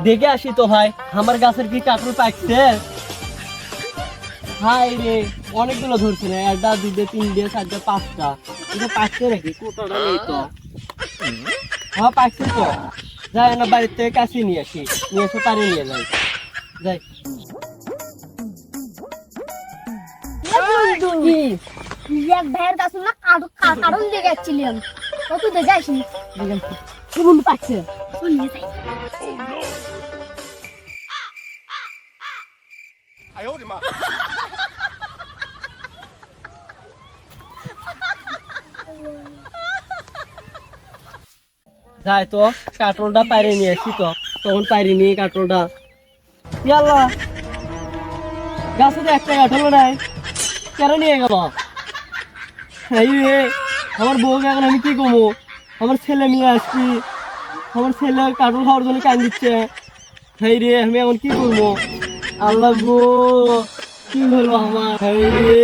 দেখে আসি তো ভাই, আমার গাছের কি কাঁকড় পাকছে? হাই রে, অনেকগুলো ধরছে না, একটা দুটো তিনটে চারটে পাঁচটা, কিন্তু পাকছে নাকি? কোটাটা নেই তো। হ্যাঁ পাকছে তো, যাই না বাড়ির থেকে কাছে নিয়ে আসি, নিয়ে এসে পারে নিয়ে যাই। যাই। কি এক ভাইয়ের কাছে না কারণ দেখে যাচ্ছিলাম, তো তুই দেখে আসিনি কি বন্ধু পাচ্ছে শুনিয়ে যাই। যাই তো, কাটলটা পাইরে নিয়ে আসি তো, তখন পাইরে নিয়ে কাটলটা। ইয়াল্লা, গাছে তো একটা কাটল নাই, কেন নিয়ে গেল? এই রে, আমার বউকে এখন আমি কি করবো? আমার ছেলে নিয়ে আসছি, আমার ছেলে কাটল খাওয়ার জন্য কান দিচ্ছে। এই রে, আমি এখন কি করবো? আল্লাহ গো, কি হলো আমার? এই রে।